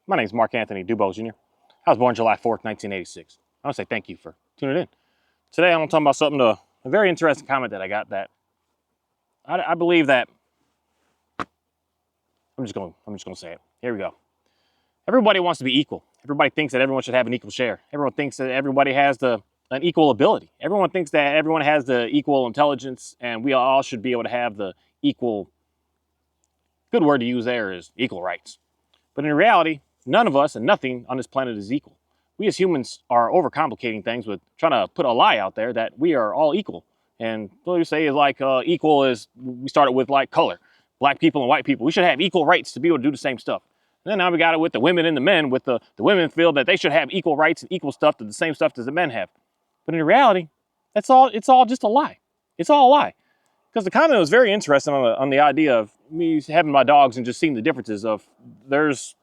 My name is Mark Anthony Dubois Jr. I was born July 4th, 1986. I want to say thank you for tuning in. Today I'm going to talk about something, a very interesting comment that I got that I believe that, I'm just going to say it. Here we go. Everybody wants to be equal. Everybody thinks that everyone should have an equal share. Everyone thinks that everybody has an equal ability. Everyone thinks that everyone has the equal intelligence and we all should be able to have the equal, good word to use there is equal rights. But in reality, none of us and nothing on this planet is equal. We as humans are overcomplicating things with trying to put a lie out there that we are all equal. And what we say is like equal is, we started with like color. Black people and white people, we should have equal rights to be able to do the same stuff. And then now we got it with the women and the men, with the women feel that they should have equal rights and equal stuff to the same stuff as the men have. But in reality, it's all just a lie. It's all a lie. Because the comment was very interesting on the idea of me having my dogs and just seeing the differences of there's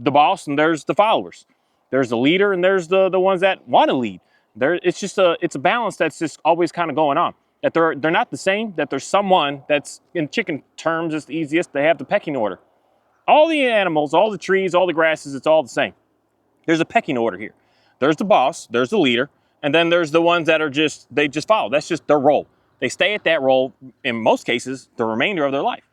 the boss and there's the followers. There's the leader and there's the ones that want to lead. It's a balance that's just always kind of going on. That they're not the same, that there's someone that's, in chicken terms, it's the easiest, they have the pecking order. All the animals, all the trees, all the grasses, it's all the same. There's a pecking order here. There's the boss, there's the leader, and then there's the ones that are they just follow. That's just their role. They stay at that role, in most cases, the remainder of their life.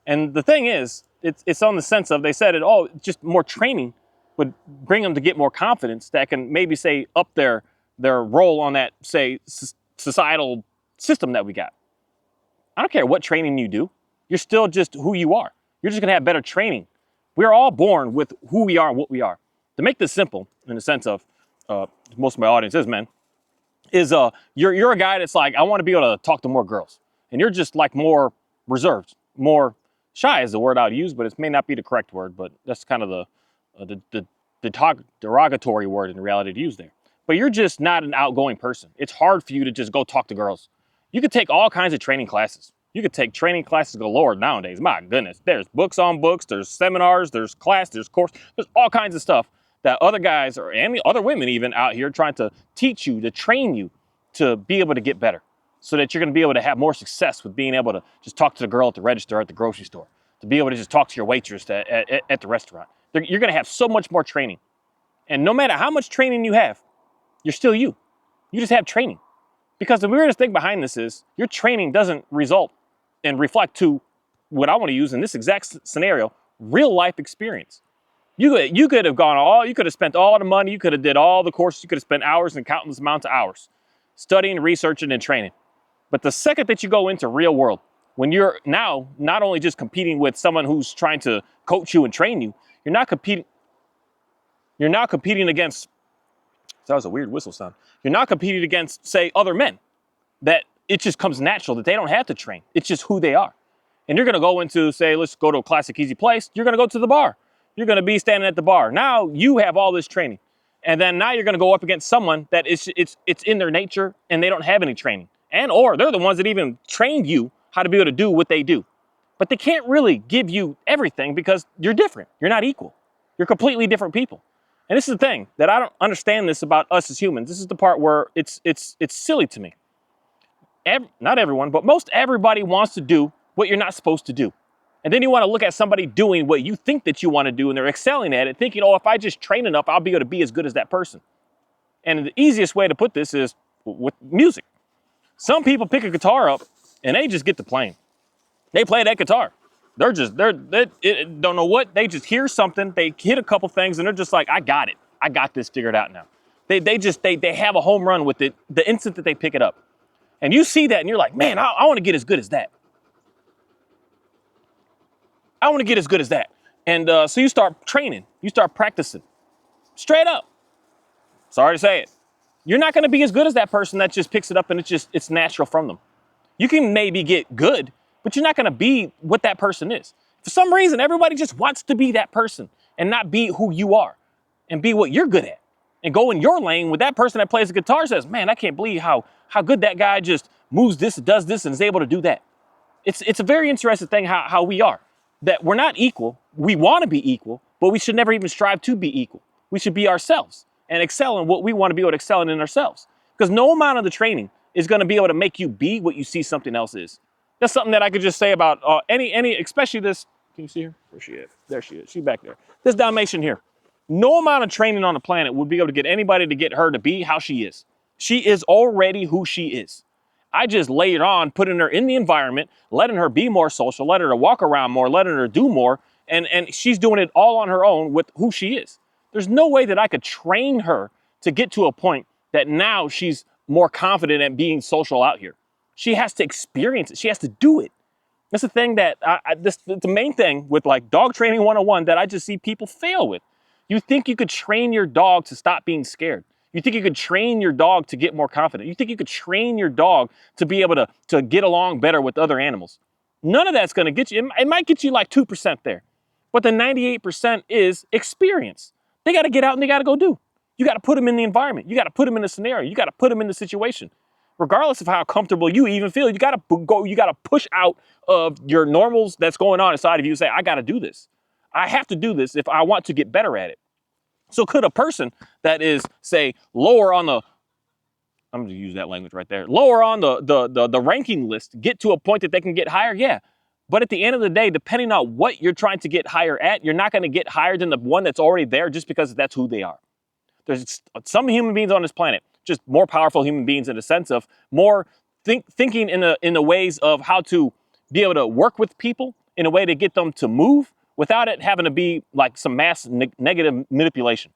And the thing is, it's on the sense of, they said just more training would bring them to get more confidence that can maybe say up their role on that, say, societal system that we got. I don't care what training you do. You're still just who you are. You're just gonna have better training. We're all born with who we are and what we are. To make this simple, in the sense of, most of my audience is men, is you're a guy that's like, I want to be able to talk to more girls. And you're just like more reserved, more shy is the word I'd use, but it may not be the correct word, but that's kind of the derogatory word in reality to use there. But you're just not an outgoing person. It's hard for you to just go talk to girls. You could take all kinds of training classes. You could take training classes galore nowadays. My goodness, there's books on books, there's seminars, there's class, there's course, there's all kinds of stuff that other guys and other women even out here trying to teach you, to train you to be able to get better, so that you're going to be able to have more success with being able to just talk to the girl at the register at the grocery store, to be able to just talk to your waitress at the restaurant. You're going to have so much more training. And no matter how much training you have, you're still you. You just have training. Because the weirdest thing behind this is your training doesn't result and reflect to what I want to use in this exact scenario, real life experience. You could have spent all the money, you could have did all the courses, you could have spent hours and countless amounts of hours studying, researching, and training. But the second that you go into real world, when you're now not only just competing with someone who's trying to coach you and train you, you're now competing against, that was a weird whistle sound. You're not competing against, say, other men that it just comes natural that they don't have to train. It's just who they are. And you're going to go into, say, let's go to a classic easy place. You're going to go to the bar. You're going to be standing at the bar. Now you have all this training. And then now you're going to go up against someone that it's in their nature and they don't have any training. And or they're the ones that even trained you how to be able to do what they do. But they can't really give you everything because you're different. You're not equal. You're completely different people. And this is the thing that I don't understand this about us as humans. This is the part where it's silly to me. Not everyone, but most everybody wants to do what you're not supposed to do. And then you want to look at somebody doing what you think that you want to do and they're excelling at it, thinking, if I just train enough, I'll be able to be as good as that person. And the easiest way to put this is with music. Some people pick a guitar up and they just get to playing. They play that guitar. They don't know what, they just hear something, they hit a couple things and they're just like, I got it. I got this figured out now. They have a home run with it the instant that they pick it up. And you see that and you're like, man, I want to get as good as that. I want to get as good as that. And so you start training, you start practicing. Straight up. Sorry to say it. You're not going to be as good as that person that just picks it up and it's natural from them. You can maybe get good, but you're not going to be what that person is. For some reason, everybody just wants to be that person and not be who you are and be what you're good at. And go in your lane with that person that plays the guitar says, man, I can't believe how good that guy just moves this, does this, and is able to do that. It's a very interesting thing how we are. That we're not equal. We want to be equal, but we should never even strive to be equal. We should be ourselves and excel in what we want to be able to excel in ourselves. Because no amount of the training is going to be able to make you be what you see something else is. That's something that I could just say about any, especially this Can you see her? Where's she at? There she is. She's back there. This Dalmatian here. No amount of training on the planet would be able to get anybody to get her to be how she is. She is already who she is. I just laid on, putting her in the environment, letting her be more social, letting her walk around more, letting her do more, and she's doing it all on her own with who she is. There's no way that I could train her to get to a point that now she's more confident at being social out here. She has to experience it. She has to do it. That's the thing that the main thing with like dog training 101 that I just see people fail with. You think you could train your dog to stop being scared. You think you could train your dog to get more confident. You think you could train your dog to be able to get along better with other animals. None of that's going to get you. It might get you like 2% there. But the 98% is experience. They got to get out and they got to go do. You got to put them in the environment. You got to put them in the scenario. You got to put them in the situation. Regardless of how comfortable you even feel, you got to push out of your normals that's going on inside of you and say, I got to do this. I have to do this if I want to get better at it. So could a person that is, say, lower on the, I'm going to use that language right there, lower on the ranking list, get to a point that they can get higher? Yeah. But at the end of the day, depending on what you're trying to get higher at, you're not going to get higher than the one that's already there just because that's who they are. There's some human beings on this planet, just more powerful human beings in the sense of more thinking in the ways of how to be able to work with people in a way to get them to move without it having to be like some mass negative manipulation.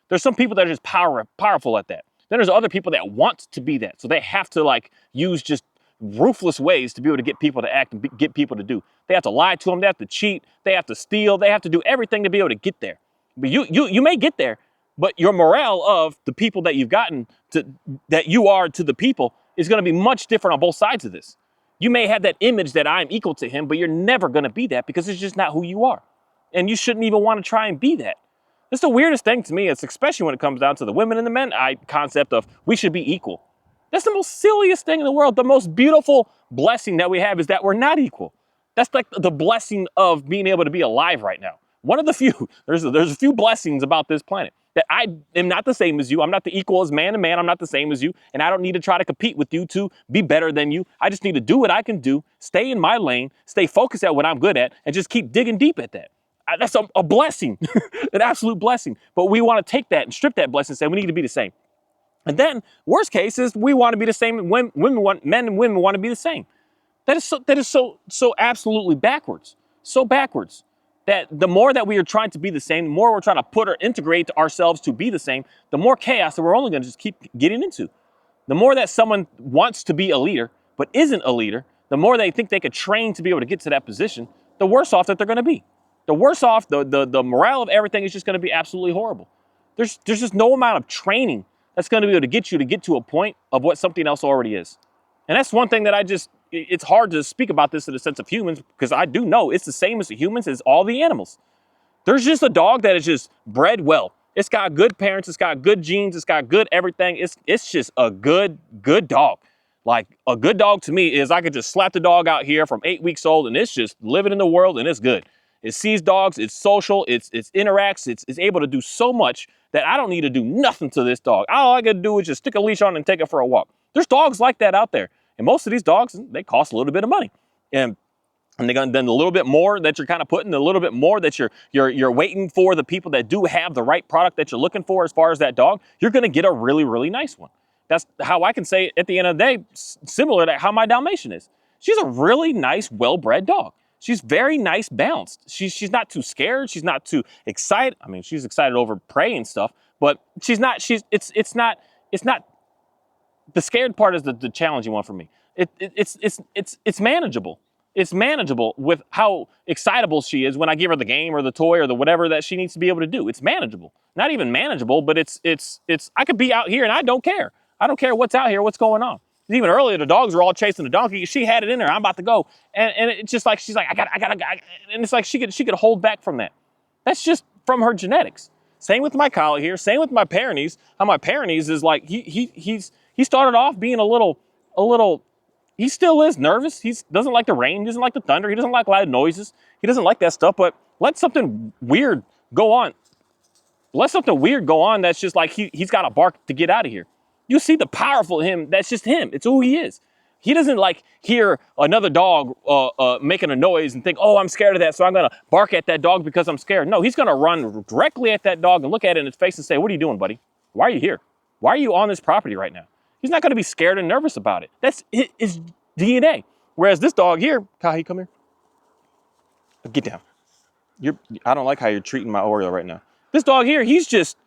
There's some people that are just powerful at that. Then there's other people that want to be that. So they have to like use just ruthless ways to be able to get people to act and get people to do. They have to lie to them. They have to cheat. They have to steal. They have to do everything to be able to get there. But you may get there, but your morale of the people that you've gotten to, that you are to the people, is going to be much different on both sides of this. You may have that image that I'm equal to him, but you're never going to be that because it's just not who you are. And you shouldn't even want to try and be that. That's the weirdest thing to me, is especially when it comes down to the women and the men concept of we should be equal. That's the most silliest thing in the world. The most beautiful blessing that we have is that we're not equal. That's like the blessing of being able to be alive right now. One of the few. There's a few blessings about this planet. That I am not the same as you. I'm not the equal as man to man. I'm not the same as you. And I don't need to try to compete with you to be better than you. I just need to do what I can do, stay in my lane, stay focused at what I'm good at, and just keep digging deep at that. That's a blessing, an absolute blessing. But we want to take that and strip that blessing and say we need to be the same. And then worst case is we want to be the same. Men and women want to be the same. That is so absolutely backwards. So backwards. That the more that we are trying to be the same, the more we're trying to put or integrate ourselves to be the same, the more chaos that we're only going to just keep getting into. The more that someone wants to be a leader, but isn't a leader, the more they think they could train to be able to get to that position, the worse off that they're going to be. The worse off, the morale of everything is just going to be absolutely horrible. There's just no amount of training that's going to be able to get to a point of what something else already is. And that's one thing that it's hard to speak about this in the sense of humans, because I do know it's the same as the humans as all the animals. There's just a dog that is just bred well. It's got good parents. It's got good genes. It's got good everything. It's just a good dog. Like a good dog to me is I could just slap the dog out here from 8 weeks old and it's just living in the world and it's good. It sees dogs. It's social. It interacts. It's able to do so much that I don't need to do nothing to this dog. All I got to do is just stick a leash on and take it for a walk. There's dogs like that out there. And most of these dogs, they cost a little bit of money. And they're gonna, then a little bit more that you're kind of putting, a little bit more that you're waiting for the people that do have the right product that you're looking for as far as that dog, you're gonna get a really, really nice one. That's how I can say at the end of the day, similar to how my Dalmatian is. She's a really nice, well-bred dog. She's very nice balanced. She's not too scared. She's not too excited. I mean, she's excited over prey and stuff, but it's not, the scared part is the challenging one for me. It's manageable. It's manageable with how excitable she is when I give her the game or the toy or the whatever that she needs to be able to do. It's manageable. Not even manageable, but it's I could be out here and I don't care. I don't care what's out here, what's going on. Even earlier, the dogs were all chasing the donkey. She had it in her. I'm about to go, and it's just like she's like I got, and it's like she could hold back from that. That's just from her genetics. Same with my collie here. Same with my Pyrenees. How my Pyrenees is like he started off being a little. He still is nervous. He doesn't like the rain. He doesn't like the thunder. He doesn't like loud noises. He doesn't like that stuff. But let something weird go on. Let something weird go on. That's just like he's got to bark to get out of here. You see the powerful him. That's just him. It's who he is. He doesn't like hear another dog making a noise and think, oh, I'm scared of that, so I'm gonna bark at that dog because I'm scared. No, he's gonna run directly at that dog and look at it in its face and say, what are you doing, buddy? Why are you here? Why are you on this property right now? He's not gonna be scared and nervous about it. That's his DNA. Whereas this dog here, Kahi, come here. Get down. I don't like how you're treating my Oreo right now. This dog here, he's just,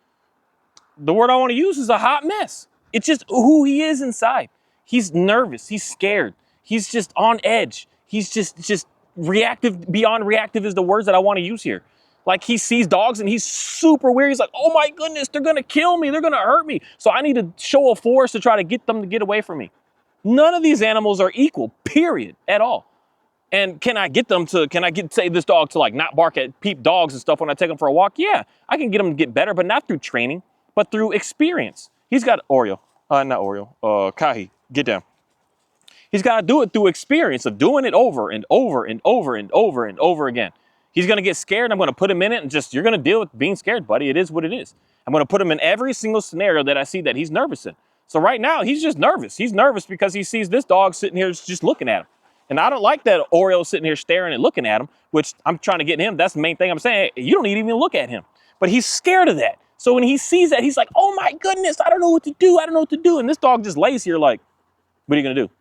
the word I want to use is a hot mess. It's just who he is inside. He's nervous. He's scared. He's just on edge. He's just reactive. Beyond reactive is the words that I want to use here. Like he sees dogs and he's super weird. He's like, oh my goodness, they're going to kill me. They're going to hurt me. So I need to show a force to try to get them to get away from me. None of these animals are equal, period, at all. And can I get, say this dog to like not bark at peep dogs and stuff when I take them for a walk? Yeah, I can get them to get better, but not through training, but through experience. He's got Oreo, not Oreo, Kahi, get down. He's got to do it through experience of doing it over and over and over and over and over again. He's going to get scared. I'm going to put him in it and just, you're going to deal with being scared, buddy. It is what it is. I'm going to put him in every single scenario that I see that he's nervous in. So right now, he's just nervous. He's nervous because he sees this dog sitting here just looking at him. And I don't like that Oreo sitting here staring and looking at him, which I'm trying to get him. That's the main thing I'm saying. You don't need to even look at him. But he's scared of that. So when he sees that, he's like, oh my goodness, I don't know what to do. I don't know what to do. And this dog just lays here like, what are you going to do?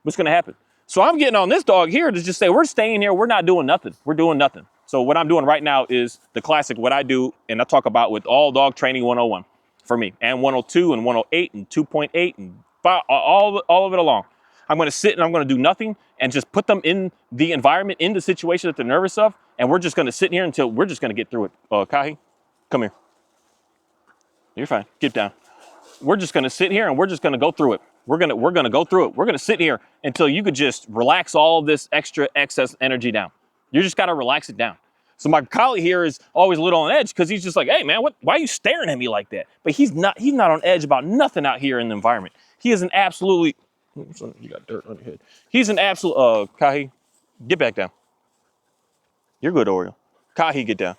What's going to happen? So I'm getting on this dog here to just say, we're staying here. We're not doing nothing. We're doing nothing. So what I'm doing right now is the classic, what I do, and I talk about with all dog training 101 for me, and 102 and 108 and 2.8 and all of it along. I'm going to sit and I'm going to do nothing and just put them in the environment, in the situation that they're nervous of. And we're just going to sit here until we're just going to get through it. Kahi, come here. You're fine. Get down. We're just going to sit here and we're just going to go through it. We're going to go through it. We're going to sit here until you could just relax all this extra excess energy down. You just got to relax it down. So my collie here is always a little on edge because he's just like, hey man, why are you staring at me like that? But he's not on edge about nothing out here in the environment. He is an absolutely, you got dirt on your head. He's an absolute, Kahi, get back down. You're good, Oreo. Kahi, get down.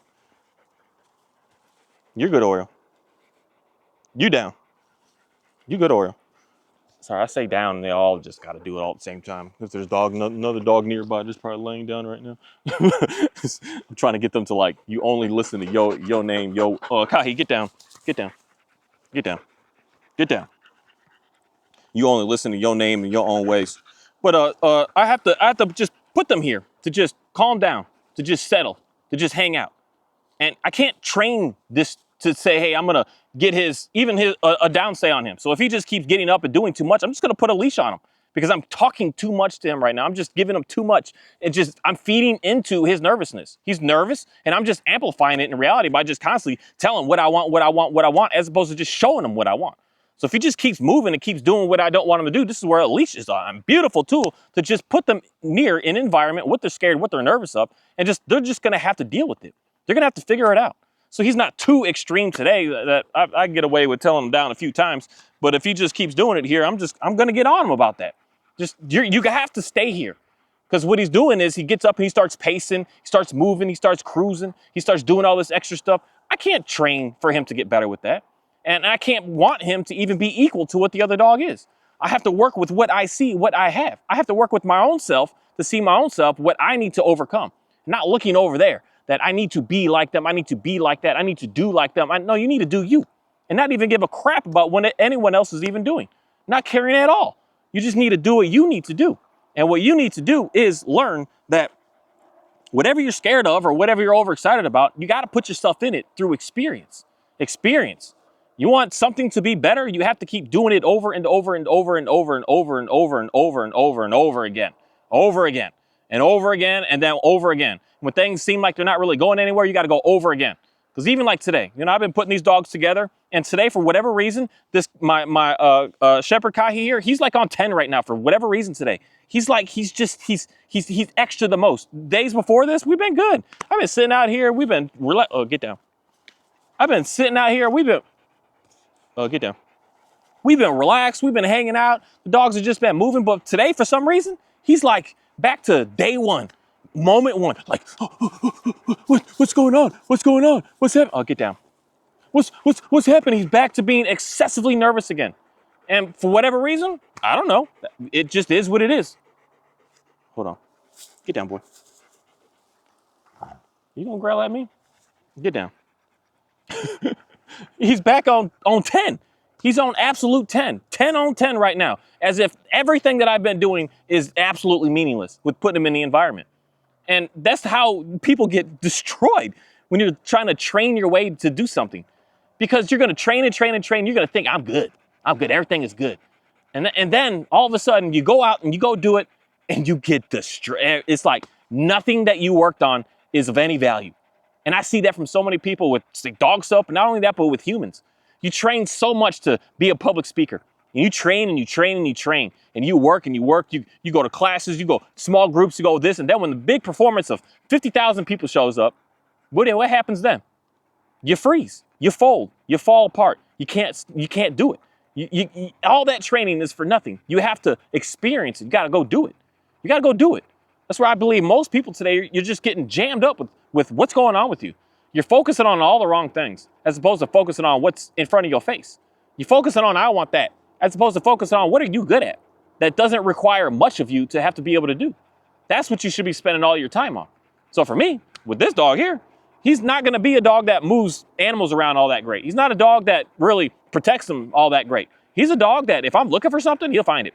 You're good, Oreo. You down. You good, Oreo. Sorry, I say down, and they all just got to do it all at the same time. If there's another dog nearby, just probably laying down right now. I'm trying to get them to like, you only listen to your name, Kahi, get down, get down, get down, get down. You only listen to your name in your own ways. But I have to just put them here to just calm down, to just settle, to just hang out. And I can't train this to say, hey, I'm gonna get a downsay on him. So if he just keeps getting up and doing too much, I'm just gonna put a leash on him because I'm talking too much to him right now. I'm just giving him too much. I'm feeding into his nervousness. He's nervous and I'm just amplifying it in reality by just constantly telling him what I want, as opposed to just showing him what I want. So if he just keeps moving and keeps doing what I don't want him to do, this is where a leash is a beautiful tool to just put them near an environment, what they're scared, what they're nervous of, and they're just gonna have to deal with it. They're gonna have to figure it out. So he's not too extreme today that I get away with telling him down a few times. But if he just keeps doing it here, I'm going to get on him about that. You have to stay here. Because what he's doing is he gets up and he starts pacing, he starts moving, he starts cruising, he starts doing all this extra stuff. I can't train for him to get better with that. And I can't want him to even be equal to what the other dog is. I have to work with what I see, what I have. I have to work with my own self to see my own self, what I need to overcome. Not looking over there. That I need to be like them, I need to be like that, I need to do like them. No, you need to do you. And not even give a crap about what anyone else is even doing. Not caring at all. You just need to do what you need to do. And what you need to do is learn that whatever you're scared of or whatever you're overexcited about, you got to put yourself in it through experience. Experience. You want something to be better, you have to keep doing it over and over and over and over and over and over and over and over and over again. Over again. And over again, and then over again. When things seem like they're not really going anywhere, you got to go over again. Because even like today, I've been putting these dogs together, and today, for whatever reason, my Shepherd Kahi here, he's like on 10 right now for whatever reason today. He's extra the most. Days before this, we've been good. I've been sitting out here, get down. I've been sitting out here, get down. We've been relaxed, we've been hanging out, the dogs have just been moving, but today, for some reason, he's like back to day one. Moment one, like, what's going on? What's going on? What's happening? Oh, get down. What's happening? He's back to being excessively nervous again. And for whatever reason, I don't know. It just is what it is. Hold on. Get down, boy. You gonna growl at me? Get down. He's back on 10. He's on absolute 10. 10 on 10 right now. As if everything that I've been doing is absolutely meaningless with putting him in the environment. And that's how people get destroyed when you're trying to train your way to do something. Because you're going to train and train and train. You're going to think, I'm good. I'm good. Everything is good. And then all of a sudden you go out and you go do it and you get destroyed. It's like nothing that you worked on is of any value. And I see that from so many people with dog stuff, but not only that, but with humans. You train so much to be a public speaker. And you train and you train and you train. And you work and you work. You go to classes, you go small groups, you go this. And then when the big performance of 50,000 people shows up, what happens then? You freeze, you fold, you fall apart. You can't do it. All that training is for nothing. You have to experience it. You got to go do it. You got to go do it. That's where I believe most people today, you're just getting jammed up with what's going on with you. You're focusing on all the wrong things as opposed to focusing on what's in front of your face. You're focusing on, I want that, as opposed to focusing on what are you good at that doesn't require much of you to have to be able to do. That's what you should be spending all your time on. So for me, with this dog here, he's not going to be a dog that moves animals around all that great. He's not a dog that really protects them all that great. He's a dog that if I'm looking for something, he'll find it.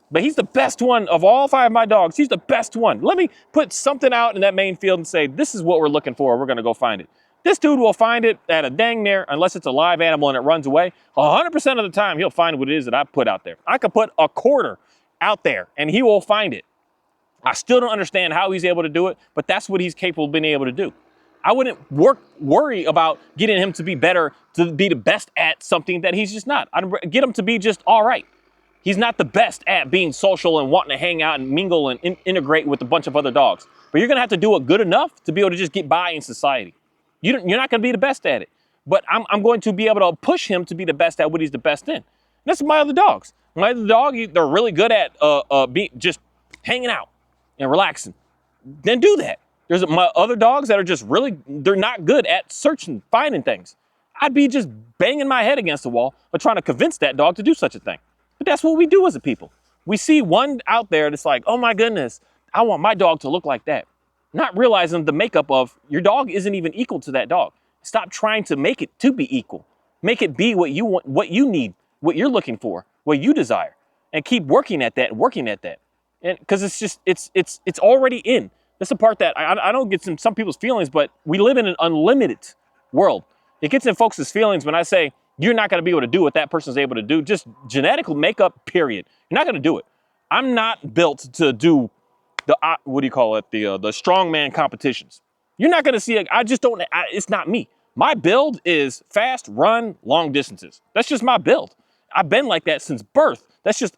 But he's the best one of all 5 of my dogs. He's the best one. Let me put something out in that main field and say, this is what we're looking for. We're going to go find it. This dude will find it at a dang near, unless it's a live animal and it runs away. 100% of the time, he'll find what it is that I put out there. I could put a quarter out there and he will find it. I still don't understand how he's able to do it, but that's what he's capable of being able to do. I wouldn't worry about getting him to be better, to be the best at something that he's just not. I'd get him to be just all right. He's not the best at being social and wanting to hang out and mingle and integrate with a bunch of other dogs. But you're going to have to do it good enough to be able to just get by in society. You're not going to be the best at it. But I'm going to be able to push him to be the best at what he's the best in. And that's my other dogs. My other dog, they're really good at just hanging out and relaxing. Then do that. There's my other dogs that are just really, they're not good at searching, finding things. I'd be just banging my head against the wall, but trying to convince that dog to do such a thing. But that's what we do as a people. We see one out there that's like, oh my goodness, I want my dog to look like that. Not realizing the makeup of your dog isn't even equal to that dog. Stop trying to make it to be equal. Make it be what you want, what you need, what you're looking for, what you desire. And keep working at that and working at that. And because it's just, it's already in. That's the part that I don't get some people's feelings, but we live in an unlimited world. It gets in folks' feelings when I say, you're not going to be able to do what that person's able to do. Just genetic makeup, period. You're not going to do it. I'm not built to do the, the strongman competitions. You're not going to see, it's not me. My build is fast, run, long distances. That's just my build. I've been like that since birth.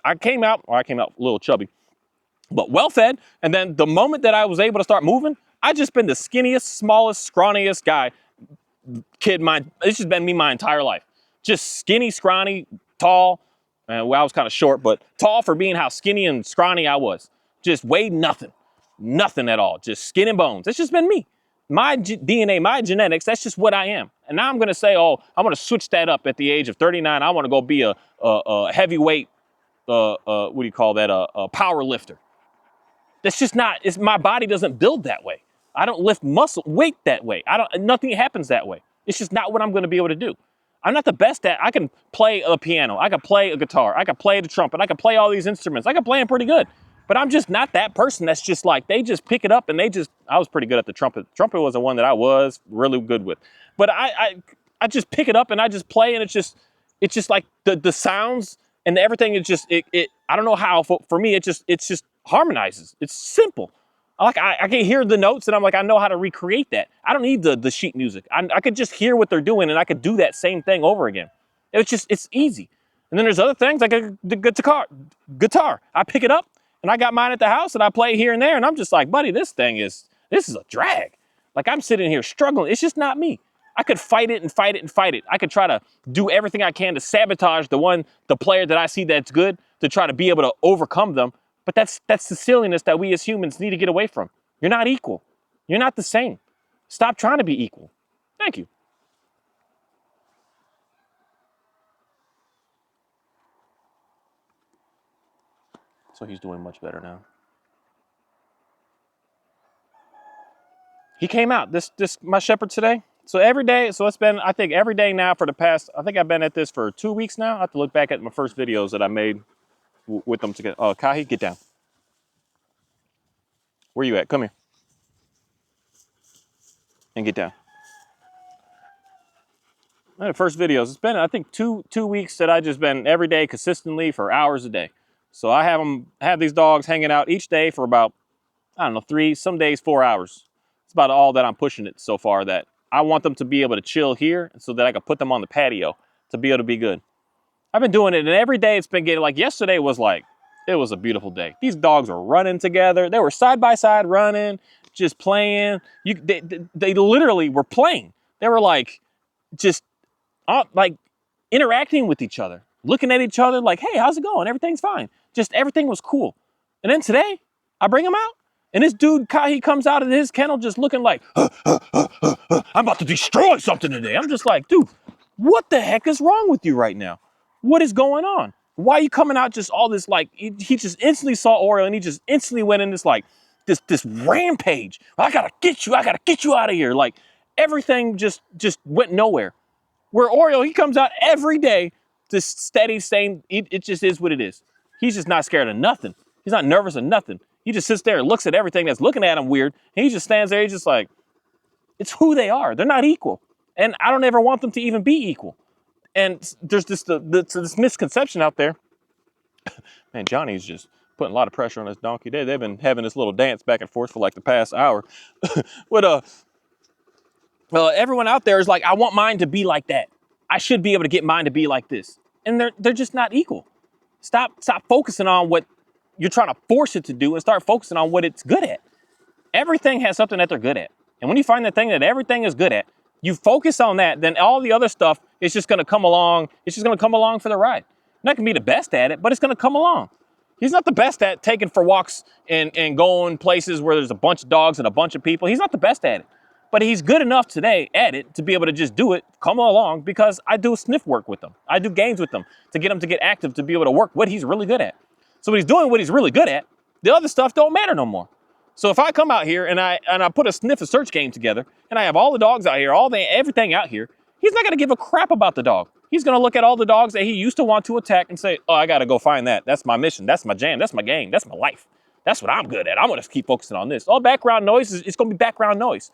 I came out a little chubby, but well-fed. And then the moment that I was able to start moving, I just been the skinniest, smallest, scrawniest guy, it's just been me my entire life. Just skinny, scrawny, tall. I was kind of short, but tall for being how skinny and scrawny I was. Just weighed nothing. Nothing at all. Just skin and bones. It's just been me. My DNA, my genetics, that's just what I am. And now I'm going to say, I'm going to switch that up at the age of 39. I want to go be a heavyweight, a power lifter. That's just not, my body doesn't build that way. I don't lift weight that way. Nothing happens that way. It's just not what I'm going to be able to do. I'm not the best at, I can play a piano, I can play a guitar, I can play the trumpet, I can play all these instruments, I can play them pretty good. But I'm just not that person that's just like, they just pick it up and I was pretty good at the trumpet. Trumpet was the one that I was really good with. But I just pick it up and I just play and it's just like the sounds and everything is just, I don't know how, for me, it's just harmonizes. It's simple. I can hear the notes and I'm like, I know how to recreate that. I don't need the sheet music. I could just hear what they're doing and I could do that same thing over again. It's easy. And then there's other things like the guitar. I pick it up and I got mine at the house and I play here and there and I'm just like, buddy, this is a drag. Like I'm sitting here struggling. It's just not me. I could fight it and fight it and fight it. I could try to do everything I can to sabotage the player that I see that's good to try to be able to overcome them. But that's the silliness that we as humans need to get away from. You're not equal. You're not the same. Stop trying to be equal. Thank you. So he's doing much better now. He came out, this my shepherd today. So every day, so it's been, I think every day now for the past, I think I've been at this for 2 weeks now. I have to look back at my first videos that I made with them together. Kahi, get down. Where you at? Come here. And get down. The first videos, it's been, I think, two weeks that I just been every day consistently for hours a day. So I have these dogs hanging out each day for about, I don't know, 3, some days 4 hours. It's about all that I'm pushing it so far, that I want them to be able to chill here so that I can put them on the patio to be able to be good. I've been doing it, and every day it's been getting, like yesterday was like, it was a beautiful day. These dogs were running together. They were side by side running, just playing. They literally were playing. They were like, just like interacting with each other, looking at each other like, hey, how's it going? Everything's fine. Just everything was cool. And then today, I bring him out, and this dude, Kahi, comes out of his kennel just looking like, I'm about to destroy something today. I'm just like, dude, what the heck is wrong with you right now? What is going on? Why are you coming out just all this, like, he just instantly saw Oreo, and he just instantly went in this, like, this rampage. I gotta get you out of here. Like, everything just went nowhere. Where Oreo, he comes out every day, just steady, saying it just is what it is. He's just not scared of nothing. He's not nervous of nothing. He just sits there and looks at everything that's looking at him weird. And he just stands there, he's just like, it's who they are. They're not equal. And I don't ever want them to even be equal. And there's this misconception out there. Man, Johnny's just putting a lot of pressure on this donkey. They've been having this little dance back and forth for like the past hour. Everyone out there is like, I want mine to be like that. I should be able to get mine to be like this. And they're just not equal. Stop focusing on what you're trying to force it to do and start focusing on what it's good at. Everything has something that they're good at. And when you find that thing that everything is good at, you focus on that, then all the other stuff is just going to come along. It's just going to come along for the ride. You're not going to be the best at it, but it's going to come along. He's not the best at taking for walks and going places where there's a bunch of dogs and a bunch of people. He's not the best at it. But he's good enough today at it to be able to just do it, come along, because I do sniff work with them. I do games with them to get him to get active, to be able to work what he's really good at. So when he's doing what he's really good at, the other stuff don't matter no more. So if I come out here and I put a sniff and search game together, and I have all the dogs out here, everything out here, he's not going to give a crap about the dog. He's going to look at all the dogs that he used to want to attack and say, oh, I got to go find that. That's my mission. That's my jam. That's my game. That's my life. That's what I'm good at. I'm going to keep focusing on this. All background noise, it's going to be background noise.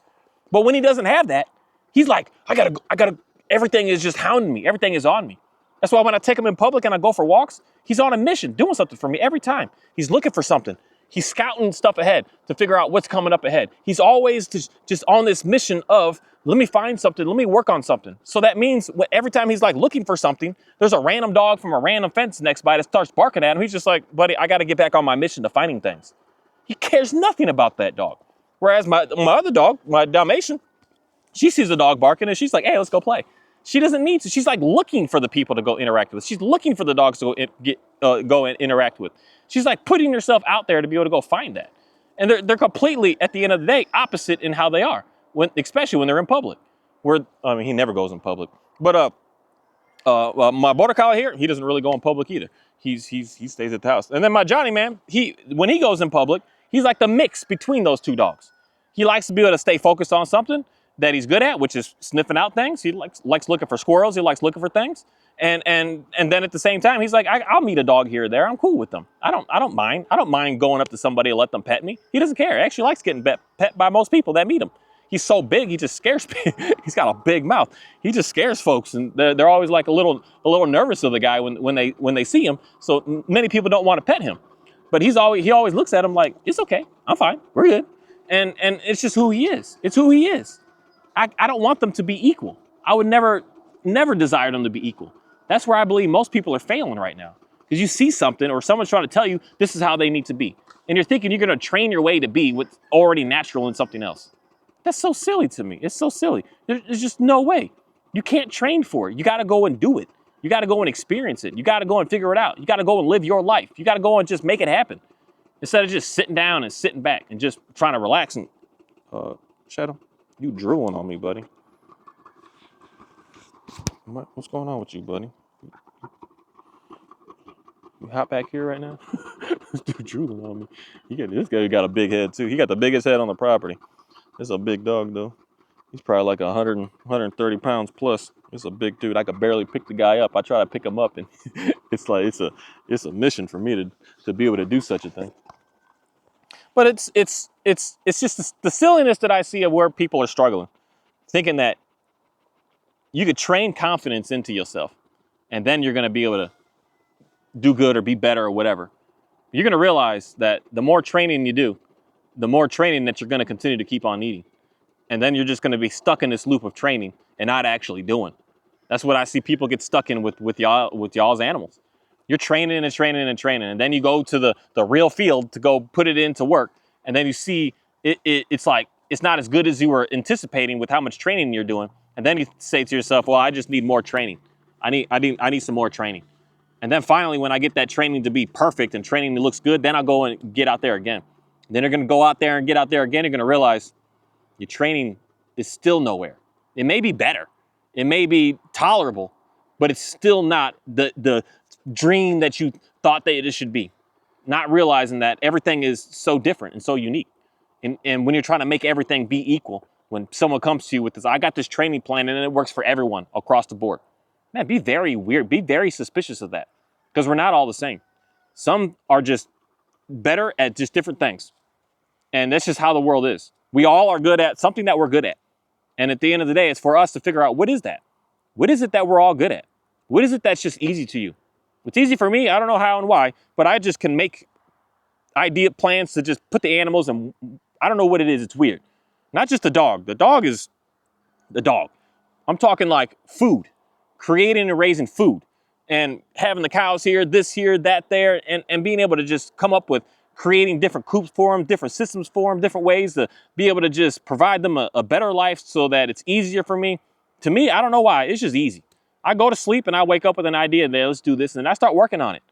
But when he doesn't have that, he's like, I gotta, everything is just hounding me. Everything is on me. That's why when I take him in public and I go for walks, he's on a mission, doing something for me every time. He's looking for something. He's scouting stuff ahead to figure out what's coming up ahead. He's always just on this mission of, let me find something, let me work on something. So that means every time he's like looking for something, there's a random dog from a random fence next by that starts barking at him. He's just like, buddy, I gotta get back on my mission to finding things. He cares nothing about that dog. Whereas my other dog, my Dalmatian, she sees a dog barking and she's like, hey, let's go play. She doesn't need to. She's like looking for the people to go interact with. She's looking for the dogs to go and interact with. She's like putting herself out there to be able to go find that. And they're completely, at the end of the day, opposite in how they are, especially when they're in public. He never goes in public. But my border collie here, he doesn't really go in public either. He stays at the house. And then my Johnny, man, when he goes in public, he's like the mix between those two dogs. He likes to be able to stay focused on something that he's good at, which is sniffing out things. He likes looking for squirrels. He likes looking for things. And then at the same time, he's like, I'll meet a dog here or there. I'm cool with them. I don't mind. I don't mind going up to somebody and let them pet me. He doesn't care. He actually likes getting pet by most people that meet him. He's so big, he just scares people. He's got a big mouth. He just scares folks, and they're always like a little nervous of the guy when they see him. So many people don't want to pet him. But he always looks at him like, it's okay. I'm fine. We're good. And it's just who he is. It's who he is. I don't want them to be equal. I would never desire them to be equal. That's where I believe most people are failing right now. Because you see something or someone's trying to tell you this is how they need to be. And you're thinking you're going to train your way to be what's already natural in something else. That's so silly to me. It's so silly. There's just no way. You can't train for it. You got to go and do it. You got to go and experience it. You got to go and figure it out. You got to go and live your life. You got to go and just make it happen. Instead of just sitting down and sitting back and just trying to relax and, Shadow, you drooling on me, buddy. What's going on with you, buddy? You hot back here right now? Dude drooling on me. This guy got a big head too. He got the biggest head on the property. It's a big dog though. He's probably like 130 pounds plus. It's a big dude. I could barely pick the guy up. I try to pick him up, and it's like it's a mission for me to be able to do such a thing. But it's just the silliness that I see of where people are struggling, thinking that you could train confidence into yourself, and then you're going to be able to do good or be better or whatever. You're going to realize that the more training you do, the more training that you're going to continue to keep on needing. And then you're just going to be stuck in this loop of training and not actually doing. That's what I see people get stuck in with y'all's animals. You're training and training and training, and then you go to the real field to go put it into work, and then you see it's like it's not as good as you were anticipating with how much training you're doing. And then you say to yourself, well, I just need more training. I need some more training. And then finally, when I get that training to be perfect and training that looks good, then I'll go and get out there again. Then you're going to go out there and get out there again. You're going to realize your training is still nowhere. It may be better. It may be tolerable, but it's still not the dream that you thought that it should be. Not realizing that everything is so different and so unique. And when you're trying to make everything be equal, when someone comes to you with this, I got this training plan and it works for everyone across the board. Man, be very weird. Be very suspicious of that, because we're not all the same. Some are just better at just different things. And that's just how the world is. We all are good at something that we're good at. And at the end of the day, it's for us to figure out, what is that? What is it that we're all good at? What is it that's just easy to you? It's easy for me. I don't know how and why, but I just can make idea plans to just put the animals, and I don't know what it is. It's weird. Not just the dog. The dog is the dog. I'm talking like food, creating and raising food, and having the cows here, this here, that there, and being able to just come up with creating different coops for them, different systems for them, different ways to be able to just provide them a better life so that it's easier for me. To me, I don't know why. It's just easy. I go to sleep and I wake up with an idea, and let's do this, and I start working on it.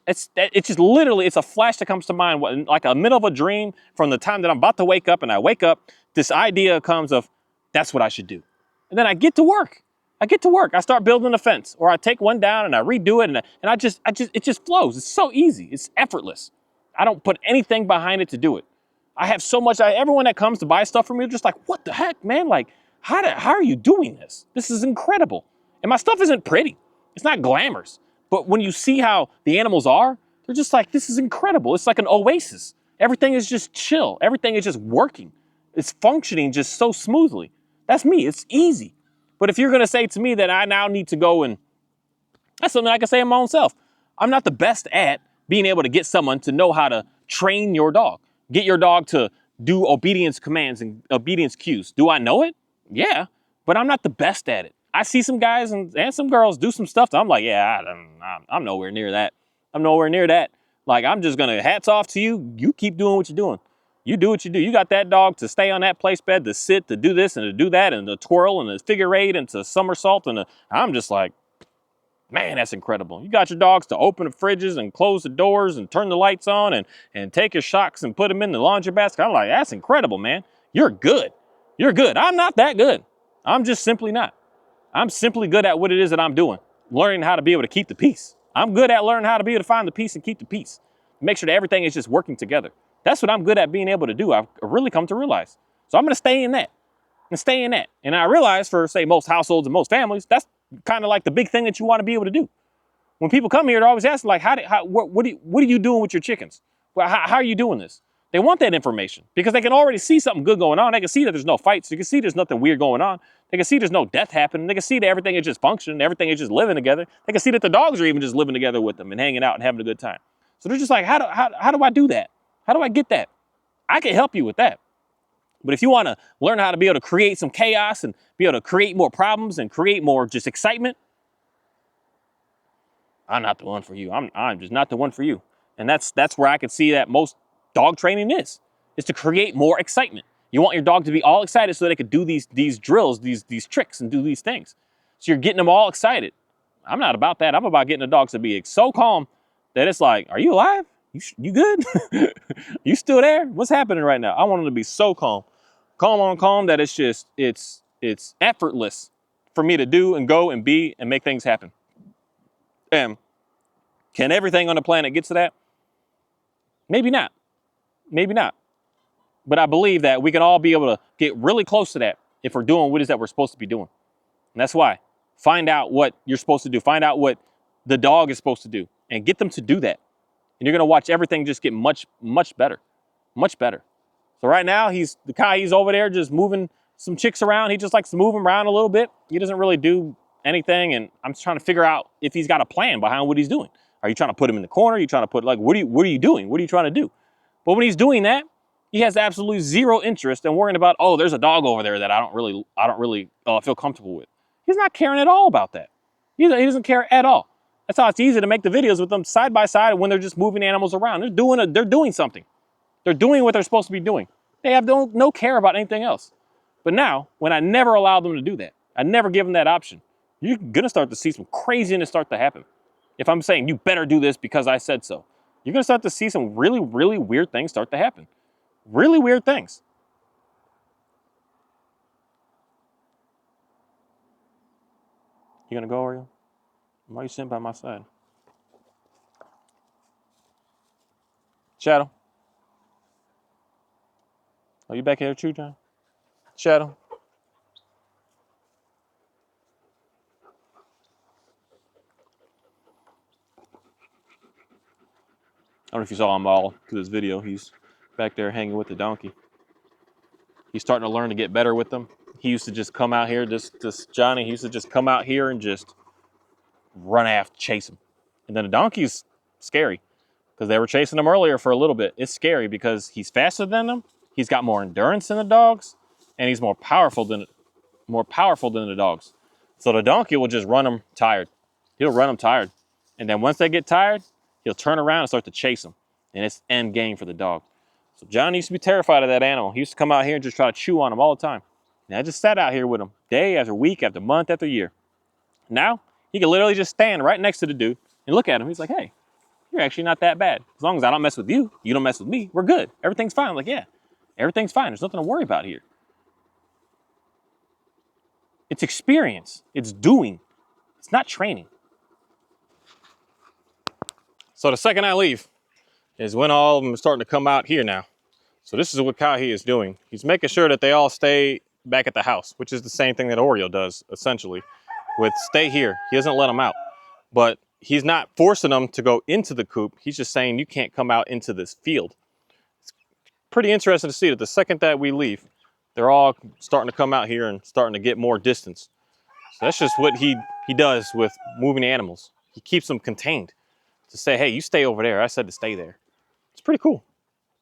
It's just literally, it's a flash that comes to mind, like a middle of a dream. From the time that I'm about to wake up and I wake up, this idea comes of, that's what I should do. And then I get to work. I start building a fence, or I take one down and I redo it, and it just flows. It's so easy. It's effortless. I don't put anything behind it to do it. I have so much, everyone that comes to buy stuff from me are just like, what the heck, man? Like, how are you doing this? This is incredible. And my stuff isn't pretty. It's not glamorous. But when you see how the animals are, they're just like, this is incredible. It's like an oasis. Everything is just chill. Everything is just working. It's functioning just so smoothly. That's me. It's easy. But if you're going to say to me that I now need to go, and that's something I can say in my own self. I'm not the best at being able to get someone to know how to train your dog. Get your dog to do obedience commands and obedience cues. Do I know it? Yeah, but I'm not the best at it. I see some guys and some girls do some stuff that I'm like, yeah, I'm nowhere near that. I'm nowhere near that. Like, I'm just going to, hats off to you. You keep doing what you're doing. You do what you do. You got that dog to stay on that place bed, to sit, to do this and to do that, and to twirl and to figure eight and to somersault. And I'm just like, man, that's incredible. You got your dogs to open the fridges and close the doors and turn the lights on and take your shocks and put them in the laundry basket. I'm like, that's incredible, man. You're good. You're good. I'm not that good. I'm just simply not. I'm simply good at what it is that I'm doing, learning how to be able to keep the peace. I'm good at learning how to be able to find the peace and keep the peace. Make sure that everything is just working together. That's what I'm good at being able to do. I've really come to realize. So I'm going to stay in that and stay in that. And I realize for, say, most households and most families, that's kind of like the big thing that you want to be able to do. When people come here, they're always asking, like, what are you doing with your chickens? Well, how are you doing this? They want that information because they can already see something good going on. They can see that there's no fights. You can see there's nothing weird going on. They can see there's no death happening. They can see that everything is just functioning. Everything is just living together. They can see that the dogs are even just living together with them and hanging out and having a good time. So they're just like, how do I do that? How do I get that? I can help you with that. But if you want to learn how to be able to create some chaos and be able to create more problems and create more just excitement, I'm not the one for you. I'm just not the one for you. And that's where I can see that most dog training is to create more excitement. You want your dog to be all excited so they could do these drills, these tricks, and do these things. So you're getting them all excited. I'm not about that. I'm about getting the dogs to be so calm that it's like, are you alive? You good? You still there? What's happening right now? I want them to be so calm that it's just, it's effortless for me to do and go and be and make things happen. And can everything on the planet get to that? Maybe not. Maybe not. But I believe that we can all be able to get really close to that if we're doing what it is that we're supposed to be doing. And that's why. Find out what you're supposed to do. Find out what the dog is supposed to do and get them to do that. And you're going to watch everything just get much, much better. Much better. So right now, he's over there just moving some chicks around. He just likes to move them around a little bit. He doesn't really do anything. And I'm just trying to figure out if he's got a plan behind what he's doing. Are you trying to put him in the corner? Are you trying to put, like, what are you doing? What are you trying to do? But when he's doing that, he has absolutely zero interest in worrying about, oh, there's a dog over there that I don't really feel comfortable with. He's not caring at all about that. He doesn't care at all. That's how it's easy to make the videos with them side by side when they're just moving animals around. They're doing something. They're doing what they're supposed to be doing. They have no care about anything else. But now, when I never allow them to do that, I never give them that option, you're gonna start to see some craziness start to happen. If I'm saying you better do this because I said so, you're gonna start to see some really, really weird things start to happen. Really weird things. You gonna go, Oreo? Why are you sitting by my side? Shadow? Are you back here too, John? Shadow? I don't know if you saw him all through this video. He's back there hanging with the donkey. He's starting to learn to get better with them. He used to just come out here, Johnny, he used to just come out here and just run after, chase him. And then the donkey's scary because they were chasing him earlier for a little bit. It's scary because he's faster than them. He's got more endurance than the dogs, and he's more powerful than the dogs. So the donkey will just run them tired. He'll run them tired. And then once they get tired, he'll turn around and start to chase them. And it's end game for the dog. So John used to be terrified of that animal. He used to come out here and just try to chew on him all the time. And I just sat out here with him day after week after month after year. Now, he can literally just stand right next to the dude and look at him. He's like, hey, you're actually not that bad. As long as I don't mess with you, you don't mess with me, we're good. Everything's fine. I'm like, yeah, everything's fine. There's nothing to worry about here. It's experience. It's doing. It's not training. So the second I leave is when all of them are starting to come out here now. So this is what Kahi is doing. He's making sure that they all stay back at the house, which is the same thing that Oreo does, essentially, with stay here. He doesn't let them out. But he's not forcing them to go into the coop. He's just saying you can't come out into this field. It's pretty interesting to see that the second that we leave, they're all starting to come out here and starting to get more distance. So that's just what he does with moving animals. He keeps them contained to say, hey, you stay over there. I said to stay there. It's pretty cool.